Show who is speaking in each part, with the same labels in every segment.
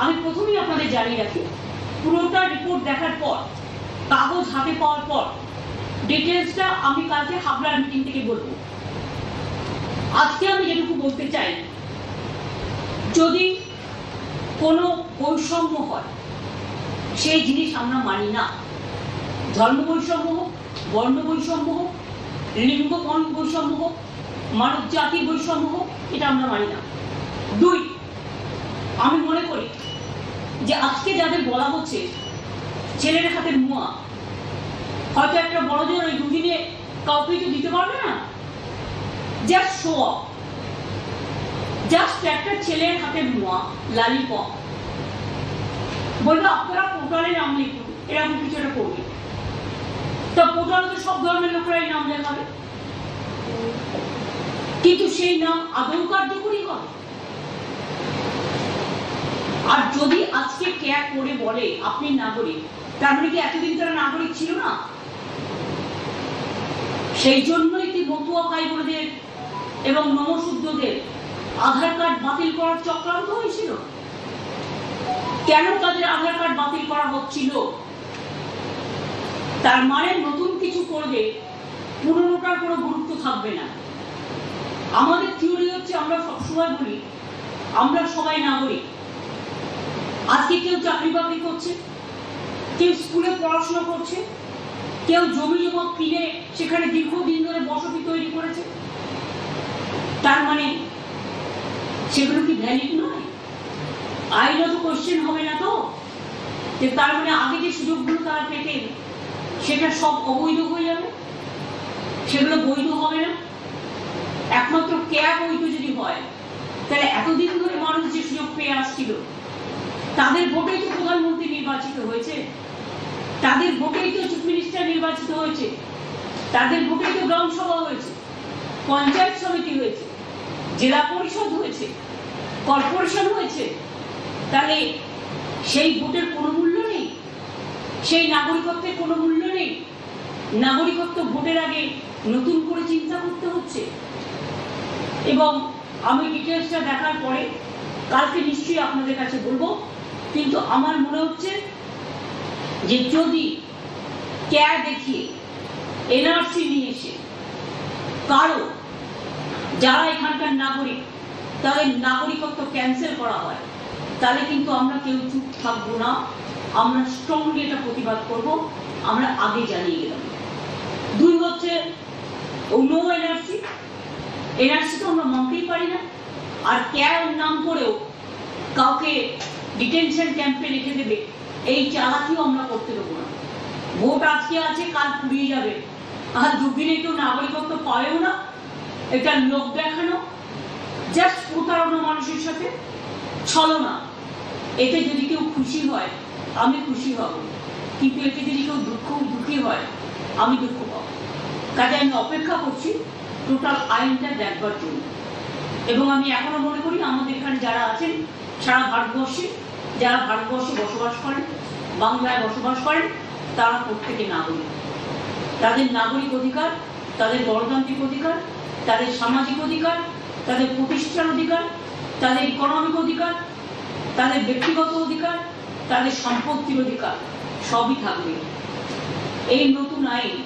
Speaker 1: আমি প্রথমেই আপনাদের জানিয়ে রাখি, পুরোটা রিপোর্ট দেখার পর, কাগজ হাতে পাওয়ার পর ডিটেলসটা আমি কালকে হাবড়ার মিটিং থেকে বলবো। আজকে আমি যেটুকু বলতে চাই, যদি কোনো বৈষম্য হয় সেই জিনিস আমরা মানি না। ধর্ম বৈষম্য হোক, বর্ণ বৈষম্য হোক, লিঙ্গ বৈষম্য হোক, মানব জাতি বৈষম্য হোক, এটা আমরা মানি না। দুই, আমি মনে করি যে আজকে যাদের বলা হচ্ছে ছেলের হাতে মুয়া, হয়তো একটা বড় জোর ওই দুদিনে কাউকে তো দিতে পারবে না, জাস্ট শো অফ, জাস্ট একটা ছেলের হাতে মুয়া, লালিপপ, বলবে আপনারা পোর্টালে নাম লিখুন, এরকম কিছু একটা করবে। তা পোর্টালে তো সব ধর্মের লোকরাই নাম লেখাবে, কিন্তু সেই নাম আদৌ কার্যকরী হবে? আর যদি আজকে ক্যা করে বলে আপনি নাগরিক, তার মানে কি এতদিন তারা নাগরিক ছিল না? সেই জন্যই কি মতুয়া ভাই বোনদের এবং নমশূদ্রদের আধার কার্ড বাতিল করার চক্রান্ত হয়েছিল? কেন তাদের আধার কার্ড বাতিল করা হচ্ছিল? তার মানে নতুন কিছু করবে, পুরনোটার কোনো গুরুত্ব থাকবে না। আমাদের থিওরি হচ্ছে, আমরা সবসময় বলি আমরা সবাই নাগরিক। আজকে কেউ চাকরি বাকরি করছে, কেউ স্কুলে পড়াশোনা করছে, কেউ জমি জমা কিনে সেখানে দীর্ঘদিন ধরে বসতি তৈরি করেছে, তার মানে সেগুলো কি ভ্যালিড নয়? আইনত কোশ্চেন হবে না তো যে তার মানে আগে যে সুযোগগুলো তারা পেতেন সেটা সব অবৈধ হয়ে যাবে, সেগুলো বৈধ হবে না? একমাত্র ক্যা বৈধ যদি হয়, তাহলে এতদিন ধরে মানুষ যে সুযোগ পেয়ে আসছিল, তাদের ভোটেই তো প্রধানমন্ত্রী নির্বাচিত হয়েছে, তাদের ভোটেই তো চিফ মিনিস্টার নির্বাচিত হয়েছে, তাদের ভোটেই তো গ্রাম সভা হয়েছে, পঞ্চায়েত সমিতি হয়েছে, জেলা পরিষদ হয়েছে, কর্পোরেশন হয়েছে। তাহলে সেই ভোটের কোনো মূল্য নেই, সেই নাগরিকত্বের কোনো মূল্য নেই। নাগরিকত্ব ভোটের আগে নতুন করে চিন্তা করতে হচ্ছে। এবং আমি ডিটেলসটা দেখার পরে কালকে নিশ্চয়ই আপনাদের কাছে বলবো, কিন্তু আমার মনে হচ্ছে যে যদি ক্যা দেখিয়ে এনআরসি নিয়ে এসে কারো যারা এখানকার নাগরিক তাদের নাগরিকত্ব ক্যান্সেল করা হয়, তাহলে কিন্তু আমরা কেউ চুপ থাকবো না, আমরা স্ট্রংলি এটা প্রতিবাদ করব, আমরা আগে জানিয়ে গেলাম। দুই হচ্ছে নো এনআরসি, এনআরসি তো আমরা মানতেই পারি না। আর ক্যার নাম করেও কাউকে ডিটেনশন ক্যাম্পে রেখে দেবে, এই চালাকিও আমরা করতে দেবো না। ভোট আজকে আছে, কাল ফুরিয়ে যাবে, আর দুদিনে কেউ নাগরিকত্ব পাবেও না। এটা লোক দেখানো, জাস্ট প্রতারণা মানুষের সাথে, ছলনা। এতে যদি কেউ খুশি হয় আমি খুশি হব, কিন্তু এতে যদি কেউ দুঃখী হয় আমি দুঃখ পাবো। কাজে আমি অপেক্ষা করছি টোটাল আইনটা দেখবার জন্য। এবং আমি এখনো মনে করি আমাদের এখানে যারা আছেন সারা ভারতবর্ষে, যারা ভারতবর্ষে বসবাস করেন, বাংলায় বসবাস করেন, তারা প্রত্যেকে নাগরিক। তাদের নাগরিক অধিকার, তাদের গণতান্ত্রিক অধিকার, তাদের সামাজিক অধিকার, তাদের প্রতিষ্ঠার অধিকার, তাদের ইকোনমিক অধিকার, তাদের ব্যক্তিগত অধিকার, তাদের সম্পত্তির অধিকার সবই থাকবে। এই নতুন আইন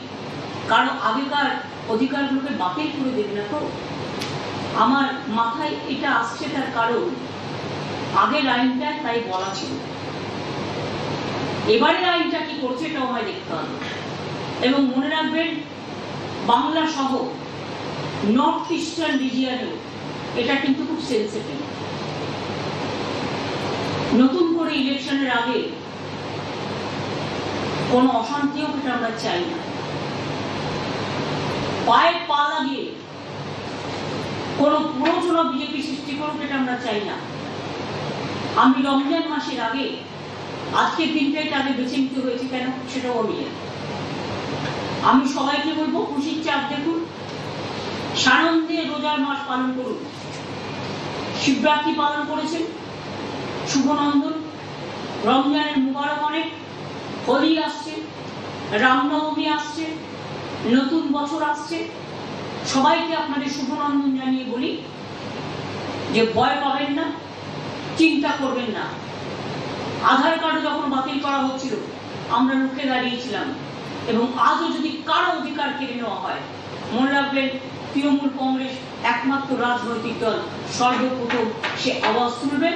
Speaker 1: কারণ আগেকার অধিকারগুলোকে বাতিল করে দেবে না তো। আমার মাথায় এটা আসছে তার কারণ আগের আইনটা তাই বলা ছিল, এবারের আইনটা কি করছে এটাও আমায় দেখতে হবে। এবং মনে রাখবেন, বাংলা সহ নর্থ ইস্টার্ন রিজিয়নেও এটা কিন্তু খুব সেন্সিটিভ। নতুন করে ইলেকশনের আগে কোনো অশান্তি হোক, এটা আমরা চাই না। পায়ে পা লাগিয়ে কোনো প্ররোচনা বিজেপি সৃষ্টি করুক, এটা আমরা চাই না। আমি রমজান মাসের আগে, আজকের দিনটাই তাদের বেছে নিতে হয়েছে কেন সেটাও আমি জানি। আমি সবাইকে বলবো খুশির চাপ দেখুন, সানন্দে রোজার মাস পালন করুন। শিবরাত্রি পালন করেছেন, শুভনন্দন, রমজানের মুবারক অনেক, হোলি আসছে, রামনবমী আসছে, নতুন বছর আসছে। সবাইকে আপনাদের শুভনন্দন জানিয়ে বলি যে ভয় পাবেন না, চিন্তা করবেন না, আধার কার্ড যখন বাতিল করা হচ্ছিল আমরা রুখে দাঁড়িয়েছিলাম, এবং আজও যদি কারো অধিকার কেড়ে নেওয়া হয়, মনে রাখবেন তৃণমূল কংগ্রেস একমাত্র রাজনৈতিক দল সর্বপ্রথম সে আওয়াজ তুলবে,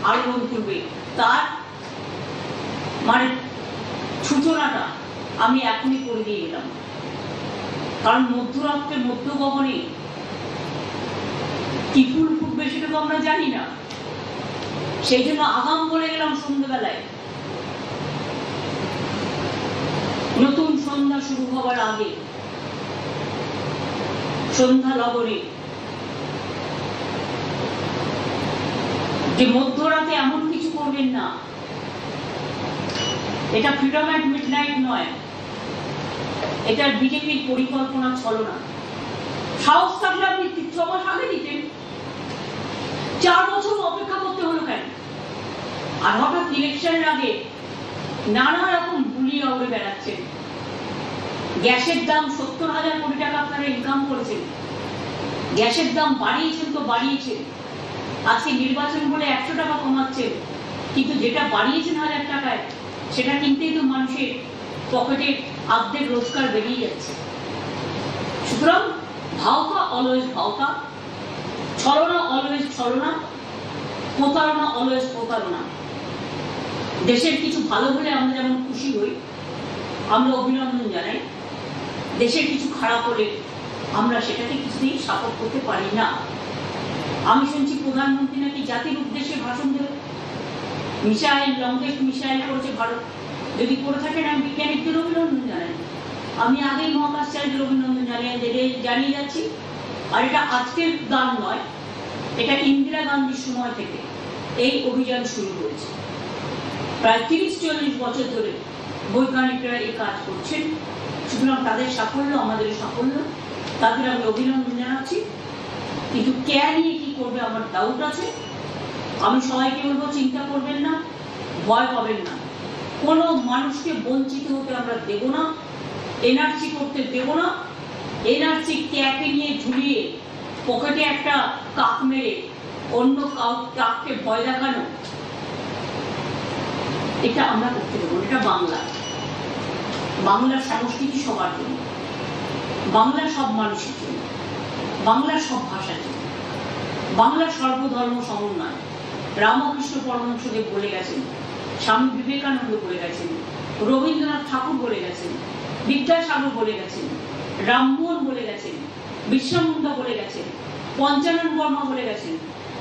Speaker 1: আলোড়ন তুলবে। তার মানে সূচনাটা আমি এখনই করে দিয়ে গেলাম, কারণ মধ্যরাত্রে মধ্যগগনে কি ফুল ফুটবে সেটা তো আমরা জানি না। সেই জন্য আগাম বলে গেলাম সন্ধ্যাবেলায়, নতুন সন্ধ্যা শুরু হবার আগে সন্ধ্যা লগরে যে মধ্যরাতে এমন কিছু করবেন না, এটা ফ্রিডম অ্যাট মিডনাইট নয়, এটা বিজেপির পরিকল্পনা ছলনা। সাহস থাকলে আপনি 6 মাস আগে দিতেন, 4 বছর অপেক্ষা করতে হলো কেন? আর হঠাৎ ইলেকশনের আগে নানা রকম বুলি উড়ে বেড়াচ্ছেন। গ্যাসের দাম 70,000 কোটি টাকা আপনারা ইনকাম করেছেন, গ্যাসের দাম বাড়িয়েছেন তো বাড়িয়েছেন, আজকে নির্বাচন বলে 100 টাকা কমাচ্ছেন, কিন্তু যেটা বাড়িয়েছেন 1000 টাকায় সেটা কিনতেই তো মানুষের পকেটে অর্ধেক রোজগার বেরিয়ে যাচ্ছে। সুতরাং ভাওতা অলওয়েজ ভাওতা, ছলনা অলওয়েজ ছলনা, প্রতারণা অলওয়েজ প্রতারণা। দেশের কিছু ভালো হলে আমরা যেমন খুশি হই, আমরা অভিনন্দন জানাই, দেশের কিছু খারাপ হলে আমরা সেটাকে কিছুতেই সাপোর্ট করতে পারি না। আমি শুনছি প্রধানমন্ত্রী নাকি জাতির উদ্দেশ্যে ভাষণ দেবে, মিসাইল, লঙ্কেশ মিসাইল করেছে ভারত। যদি করে থাকেন আমি বিজ্ঞানীদের অভিনন্দন জানাই, আমি আগেই মহাকাশচারীদের অভিনন্দন জানিয়ে যাচ্ছি। আর এটা আজকের গান নয়, এটা ইন্দিরা গান্ধীর সময় থেকে এই অভিযান শুরু হয়েছে। প্রায় 30-40 বছর ধরে বৈজ্ঞানিকরা এই কাজ করছেন। সুতরাং তাদের সাফল্য আমাদের সাফল্য, তাদের আমি অভিনন্দন জানাচ্ছি। কিন্তু কে নিয়ে কি করবে আমার ডাউট আছে। আমি সবাইকে বলবো চিন্তা করবেন না, ভয় পাবেন না, কোনো মানুষকে বঞ্চিত হতে আমরা দেব না, এনআরসি করতে দেব না। এনআরসি ক্যাকে নিয়ে ঝুলিয়ে পকেটে একটা কাক মেরে অন্য কাককে ভয় দেখানো, এটা আমরা করতে দেবো। এটা বাংলা, বাংলার সংস্কৃতি সবার জন্য, বাংলার সব মানুষের জন্য, বাংলার সব ভাষার জন্য, বাংলার সর্বধর্ম সমন্বয়। রামকৃষ্ণ পরমহংসদেব বলে গেছেন, স্বামী বিবেকানন্দ বলে গেছেন, রবীন্দ্রনাথ ঠাকুর বলে গেছেন, বিদ্যাসাগর বলে গেছেন, রামমোহন বলে গেছেন, বিশ্বানন্দ বলে গেছেন, পঞ্চানন বর্মা বলে গেছেন,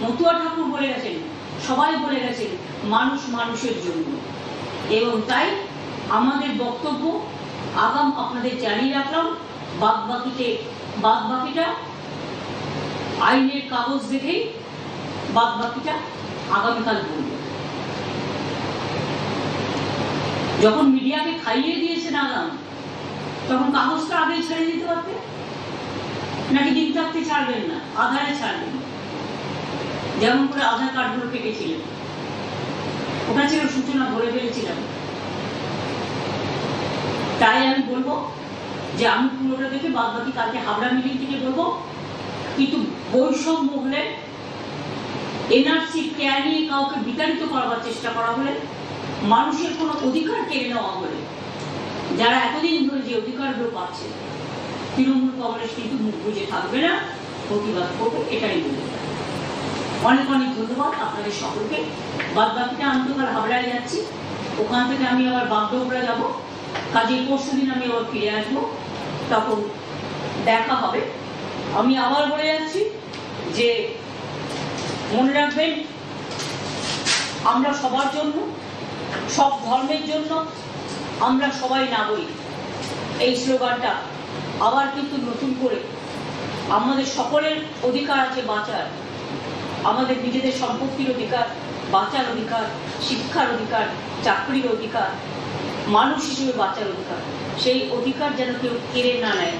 Speaker 1: মতুয়া ঠাকুর বলে গেছেন, সবাই বলে গেছেন মানুষ মানুষের জন্য। এবং তাই আমাদের বক্তব্য আগাম আপনাদের জানিয়ে রাখলাম। বাদবাকিটা আইনের কাগজ দেখেই বাদবাকিটা আগামীকাল বলব। যখন মিডিয়াকে খাইয়ে দিয়েছেন আগাম, তখন কাগজটা আগেই ছেড়ে দিতে পারতেন, নাকি দিন থাকতে ছাড়বেন না, আধারে ছাড়বেন। যেমন করে আধার কার্ডগুলো কেটেছিলেন, ওটা ছিল সূচনা, ভরে ফেলেছিলাম। তাই আমি বলবো যে আমি পুরোটা দেখে বাদ বাকি কালকে হাবড়া মিটিং থেকে বলবো। কিন্তু বৈষম্য হলে, এনআরসি কেয়ার নিয়ে কাউকে বিতাড়িত করবার চেষ্টা করা হলে, মানুষের কোনো অধিকার কেড়ে নেওয়া হলে, যারা এতদিন ধরে যে অধিকারগুলো পাচ্ছে, তৃণমূল কংগ্রেস কিন্তু মুখ বুঝে থাকবে না, প্রতিবাদ করবে। এটাই বলবো। অনেক অনেক ধন্যবাদ আপনাদের সকলকে। বাদ বাকিটা আমি তো হাবড়ায় যাচ্ছি, ওখান থেকে আমি আবার বাগডোগরা যাবো, কাজে পরশুদিন আমি আবার ফিরে আসবো, তখন দেখা হবে। আমি আবার বলে যাচ্ছি যে মনে রাখবেন, আমরা সবার জন্য, সব ধর্মের জন্য, আমরা সবাই নাগরিক। এই স্লোগানটা আবার কিন্তু নতুন করে, আমাদের সকলের অধিকার আছে বাঁচার, আমাদের নিজেদের সম্পত্তির অধিকার, বাঁচার অধিকার, শিক্ষার অধিকার, চাকরির অধিকার, মানুষ হিসেবে বাঁচার অধিকার। সেই অধিকার যেন কেউ কেড়ে না নেয়,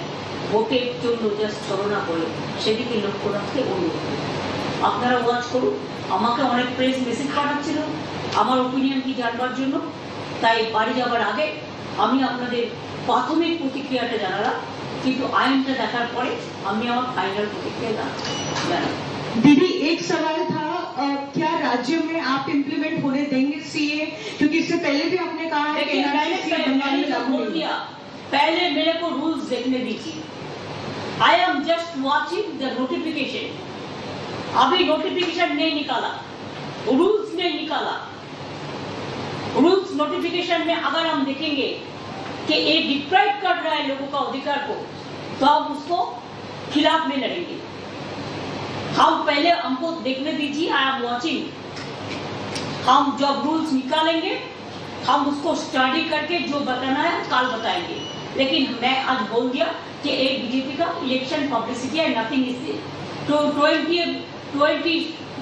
Speaker 1: ভোটের জন্য জাস্ট ছলনা করে, সেদিকে লক্ষ্য রাখতে অনুরোধ করি। আপনারা ওয়াচ করুন। আমাকে অনেক প্রেস মেসেজ পাঠাচ্ছিল আমার ওপিনিয়ন কি জানবার জন্য, তাই বাড়ি যাবার আগে আমি আপনাদের প্রাথমিক প্রতিক্রিয়াটা জানালাম, কিন্তু आयन देखार पर फाइनल प्रतिक्रिया।
Speaker 2: दीदी एक सवाल था क्या राज्य में आप इम्प्लीमेंट होने देंगे सीए? क्योंकि इससे पहले भी आपने कहा है कि बंगाल में लागू नहीं हुआ।
Speaker 1: पहले मेरे को रूल्स देखने दीजिए। I am just watching the notification. अभी नोटिफिकेशन नहीं निकाला, रूल्स नहीं निकाला। रूल्स नोटिफिकेशन में अगर हम देखेंगे कि ये डिप्राइव कर रहा है लोगों का अधिकार को, तो हम उसको खिलाफ में लड़ेंगे। हम पहले हमको देखने दीजिए, आई एम वॉचिंग। हम जब रूल्स निकालेंगे हम उसको स्टडी करके जो बताना है कल बताएंगे। लेकिन मैं आज बोल दिया कि एक बीजेपी का इलेक्शन पब्लिसिटी है, नथिंग इज देयर। तो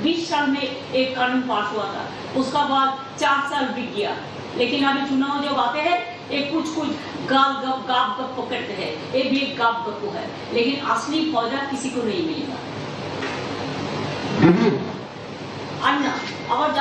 Speaker 1: 20 साल में एक कानून पास हुआ था, उसका बाद 4 साल बीत गया। लेकिन अभी चुनाव जब आते हैं एक कुछ गाप गप पकड़ते हैं, ये भी एक गाप गप है, लेकिन असली फायदा किसी को नहीं मिलेगा। अन्ना, और